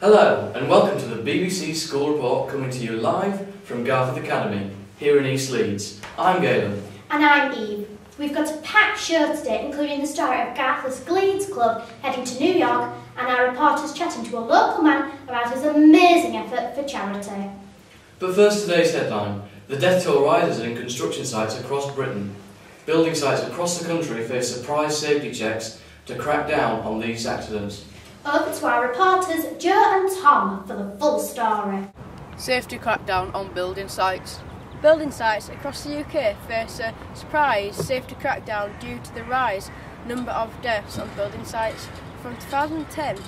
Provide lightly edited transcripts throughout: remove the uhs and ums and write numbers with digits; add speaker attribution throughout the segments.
Speaker 1: Hello and welcome to the BBC School Report, coming to you live from Garforth Academy here in East Leeds. I'm Galen.
Speaker 2: And I'm Eve. We've got a packed show today, including the story of Garforth's Gleeds Club heading to New York and our reporters chatting to a local man about his amazing effort for charity.
Speaker 1: But first, today's headline. The death toll rises in construction sites across Britain. Building sites across the country face surprise safety checks to crack down on these accidents.
Speaker 2: Over to our reporters Joe and Tom for the full story.
Speaker 3: Safety crackdown on building sites.
Speaker 4: Building sites across the UK face a surprise safety crackdown due to the rise number of deaths on building sites. From 2010 to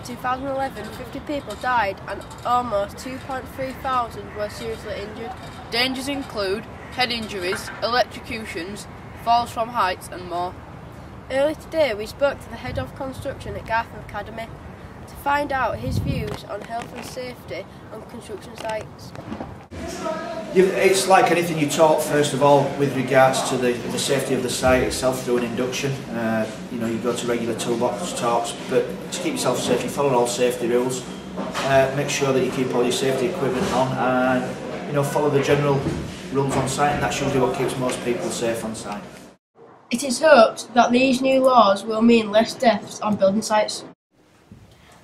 Speaker 4: 2011, 50 people died and almost 2.3 thousand were seriously injured.
Speaker 3: Dangers include head injuries, electrocutions, falls from heights and more.
Speaker 4: Earlier today we spoke to the head of construction at Garforth Academy to find out his views on health and safety on construction sites.
Speaker 5: It's like anything, you talk first of all with regards to the safety of the site itself through an induction. You go to regular toolbox talks, but to keep yourself safe you follow all safety rules. Make sure that you keep all your safety equipment on and follow the general rules on site, and that's usually what keeps most people safe on site.
Speaker 4: It is hoped that these new laws will mean less deaths on building sites.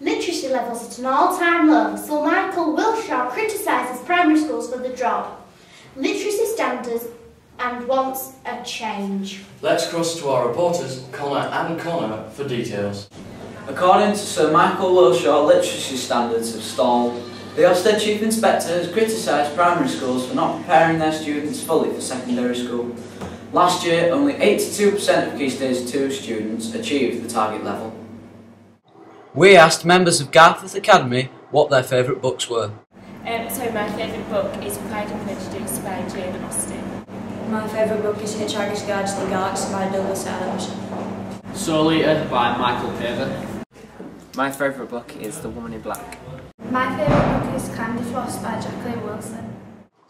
Speaker 2: Literacy levels at an all-time low, so Michael Wilshaw criticises primary schools for the drop. Literacy standards and wants a change.
Speaker 1: Let's cross to our reporters Connor and Connor for details.
Speaker 6: According to Sir Michael Wilshaw, literacy standards have stalled. The Ofsted Chief Inspector has criticised primary schools for not preparing their students fully for secondary school. Last year, only 82% of Key Stage 2 students achieved the target level.
Speaker 7: We asked members of Garforth Academy what their favourite books were.
Speaker 8: So my favourite book is Pride and Prejudice by Jane Austen.
Speaker 9: My favourite book is Hitchhiker's Guide to the Galaxy by Douglas Adams.
Speaker 10: Soul Eater by Michael Paver.
Speaker 11: My favourite book is The Woman in Black.
Speaker 12: My favourite book is Candy Floss by Jacqueline Wilson.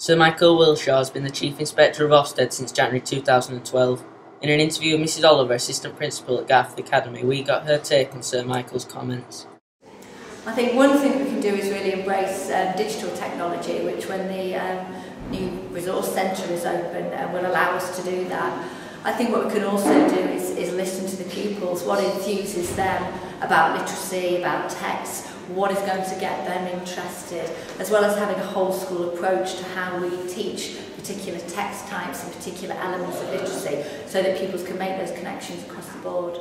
Speaker 13: Sir Michael Wilshaw has been the Chief Inspector of Ofsted since January 2012. In an interview with Mrs Oliver, Assistant Principal at Garforth Academy, we got her take on Sir Michael's comments.
Speaker 14: I think one thing we can do is really embrace digital technology, which when the new resource centre is open will allow us to do that. I think what we can also do is listen to the pupils, what enthuses them about literacy, about text, what is going to get them interested, as well as having a whole school approach to how we teach particular text types and particular elements of literacy so that pupils can make those connections across the board.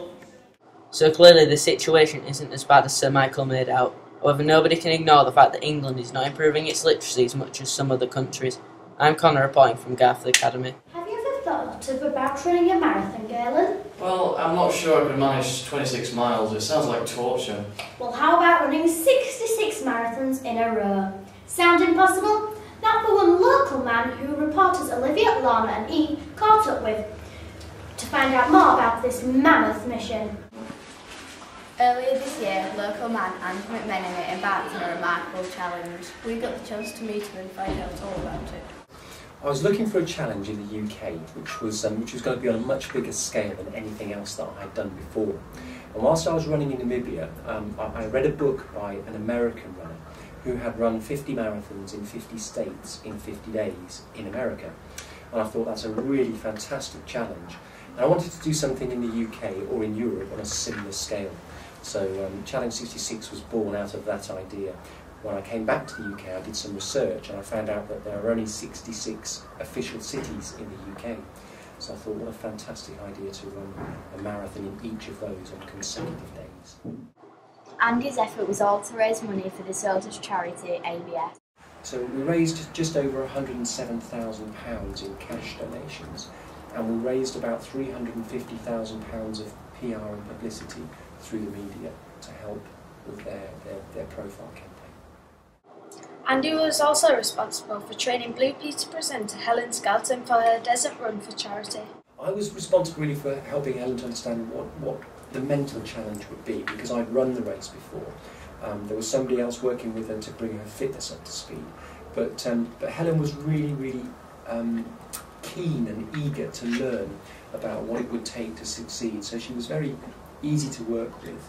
Speaker 13: So clearly the situation isn't as bad as Sir Michael made out. However, nobody can ignore the fact that England is not improving its literacy as much as some other countries. I'm Connor, reporting from Garforth Academy.
Speaker 2: Have you ever thought about running a marathon, Galen?
Speaker 1: Well, I'm not sure I could manage 26 miles. It sounds like torture.
Speaker 2: Well, how about running 66 marathons in a row? Sound impossible? Not for one local man who reporters Olivia, Lorna and Eve caught up with to find out more about this mammoth mission.
Speaker 12: Earlier this year, local man Andrew McMenemy embarked on a remarkable challenge. We got the chance to meet him and find out all about it.
Speaker 15: I was looking for a challenge in the UK which was going to be on a much bigger scale than anything else that I'd done before. And whilst I was running in Namibia, I read a book by an American runner who had run 50 marathons in 50 states in 50 days in America. And I thought that's a really fantastic challenge. And I wanted to do something in the UK or in Europe on a similar scale. So Challenge 66 was born out of that idea. When I came back to the UK, I did some research and I found out that there are only 66 official cities in the UK. So I thought, what a fantastic idea to run a marathon in each of those on consecutive days.
Speaker 12: Andy's effort was all to raise money for the Soldiers charity ABS.
Speaker 15: So we raised just over £107,000 in cash donations, and we raised about £350,000 of PR and publicity through the media to help with their profile campaign.
Speaker 12: Andy was also responsible for training Blue Peter presenter Helen Skelton for her Desert Run for charity.
Speaker 15: I was responsible really for helping Helen to understand what the mental challenge would be, because I'd run the race before. There was somebody else working with her to bring her fitness up to speed. But Helen was really keen and eager to learn about what it would take to succeed. So she was very easy to work with.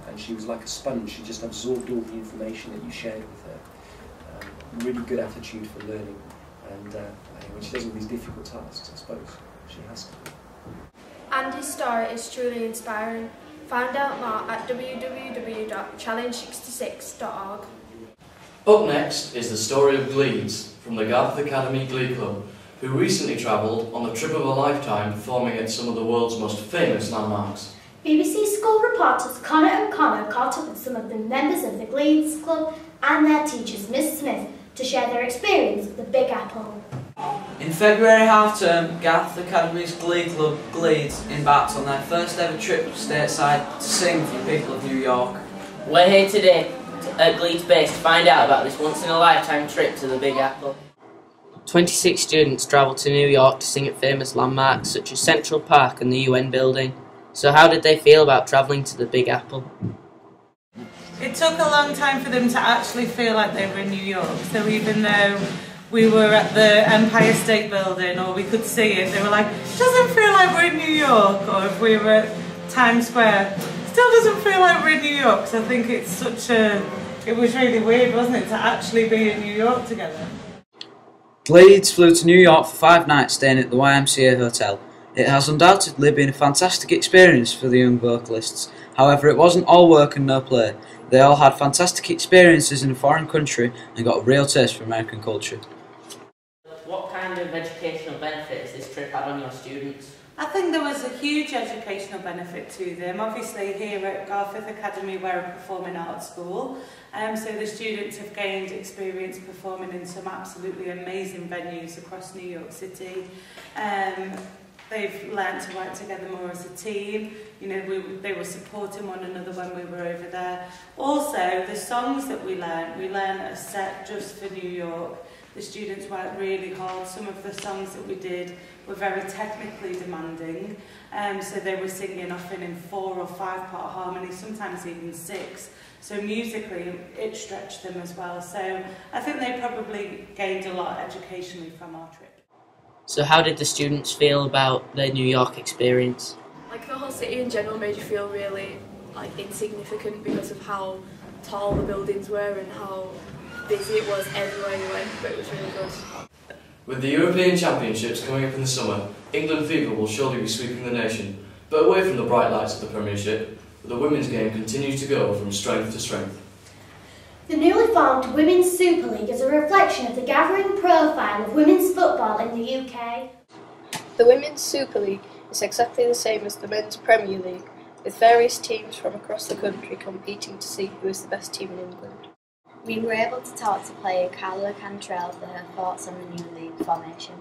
Speaker 15: and she was like a sponge. She just absorbed all the information that you shared with her. Really good attitude for learning, and when she does all these difficult tasks, I suppose she has to.
Speaker 16: Andy's story is truly inspiring. Find out more at www.challenge66.org.
Speaker 1: Up next is the story of Gleeds from the Garforth Academy Glee Club, who recently travelled on the trip of a lifetime performing at some of the world's most famous landmarks.
Speaker 2: BBC school reporters Connor and Connor caught up with some of the members of the Gleeds Club and their teachers, Miss Smith, to share their experience of the Big Apple.
Speaker 6: In February half-term, Garforth Academy's Glee Club, Gleeds, embarked on their first ever trip stateside to sing for the people of New York.
Speaker 13: We're here today at Gleeds Base to find out about this once-in-a-lifetime trip to the Big Apple. 26 students travelled to New York to sing at famous landmarks such as Central Park and the UN building. So how did they feel about travelling to the Big Apple?
Speaker 17: It took a long time for them to actually feel like they were in New York. So even though we were at the Empire State Building or we could see it, they were like, it doesn't feel like we're in New York. Or if we were at Times Square, still doesn't feel like we're in New York. So I think it's such a, it was really weird, wasn't it, to actually be in New York together.
Speaker 7: Gleeds flew to New York for 5 nights staying at the YMCA Hotel. It has undoubtedly been a fantastic experience for the young vocalists. However, it wasn't all work and no play. They all had fantastic experiences in a foreign country and got a real taste for American culture.
Speaker 13: What kind of educational benefits this trip had on your students?
Speaker 17: I think there was a huge educational benefit to them. Obviously here at Garforth Academy we're a performing arts school, so the students have gained experience performing in some absolutely amazing venues across New York City. They've learned to work together more as a team. You know, they were supporting one another when we were over there. Also, the songs that we learned a set just for New York. The students worked really hard. Some of the songs that we did were very technically demanding. So they were singing often in 4 or 5 part harmony, sometimes even 6. So musically, it stretched them as well. So I think they probably gained a lot educationally from our trip.
Speaker 13: So how did the students feel about their New York experience?
Speaker 16: Like the whole city in general made you feel really insignificant because of how tall the buildings were and how busy it was everywhere you went, but it was really good.
Speaker 1: With the European Championships coming up in the summer, England Fever will surely be sweeping the nation. But away from the bright lights of the Premiership, the women's game continues to go from strength to strength.
Speaker 2: The newly formed Women's Super League is a reflection of the gathering profile of women's football in the UK.
Speaker 4: The Women's Super League is exactly the same as the Men's Premier League, with various teams from across the country competing to see who is the best team in England.
Speaker 12: We were able to talk to player Carla Cantrell for her thoughts on the new league formation.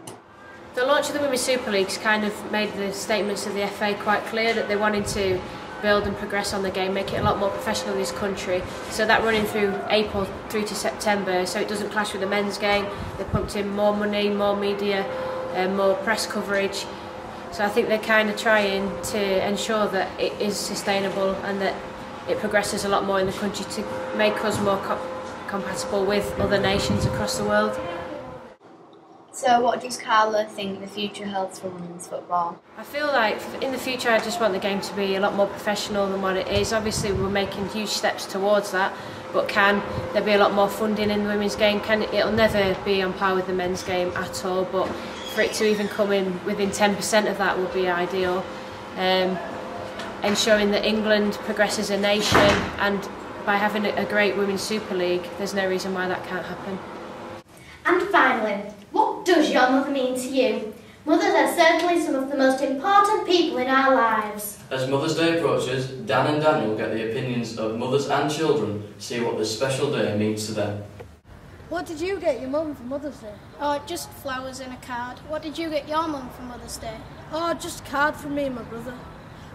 Speaker 18: The launch of the Women's Super League's kind of made the statements of the FA quite clear that they wanted to build and progress on the game, make it a lot more professional in this country. So that running through April through to September, so it doesn't clash with the men's game. They pumped in more money, more media, more press coverage. So I think they're kind of trying to ensure that it is sustainable and that it progresses a lot more in the country to make us more compatible with other nations across the world.
Speaker 12: So what does Carla think the future holds for women's football?
Speaker 18: I feel like in the future I just want the game to be a lot more professional than what it is. Obviously we're making huge steps towards that, but can there be a lot more funding in the women's game? It'll never be on par with the men's game at all, but for it to even come in within 10% of that would be ideal. Ensuring that England progresses a nation, and by having a great Women's Super League, there's no reason why that can't happen.
Speaker 2: And finally, what does your mother mean to you? Mothers are certainly some of the most important people in our lives.
Speaker 1: As Mother's Day approaches, Dan and Daniel get the opinions of mothers and children, see what this special day means to them.
Speaker 19: What did you get your mum for Mother's Day? Oh, just flowers and a card. What did you get your mum for Mother's Day? Oh, just a card from me and my brother.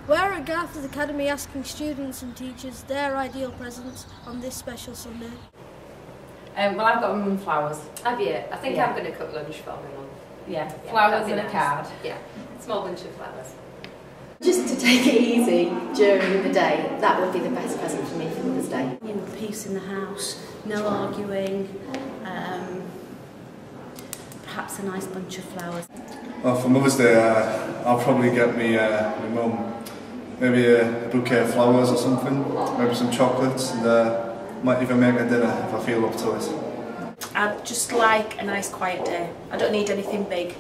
Speaker 19: We're at Garforth Academy asking students and teachers their ideal presents on this special Sunday.
Speaker 20: Well, I've got my mum flowers.
Speaker 21: Have you? I think
Speaker 20: Yeah.
Speaker 21: I'm going to cook lunch for my mum.
Speaker 20: Yeah, flowers and a card.
Speaker 21: Yeah, small bunch of flowers.
Speaker 22: Just to take it easy during the day, that would be the best present for me for Mother's Day.
Speaker 23: You know, peace in the house, no arguing, perhaps a nice bunch of flowers.
Speaker 24: Well, for Mother's Day, I'll probably get my mum
Speaker 3: maybe a bouquet of flowers or something, maybe some chocolates, and might even make a dinner if I feel up to it.
Speaker 5: I'd just like a nice quiet day. I don't need anything big.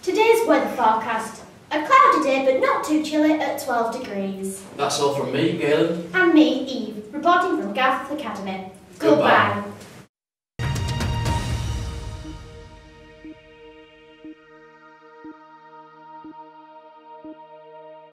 Speaker 2: Today's weather forecast. A cloudy day but not too chilly at 12 degrees.
Speaker 1: That's all from me, Galen.
Speaker 2: And me, Eve, reporting from Garforth Academy. Goodbye.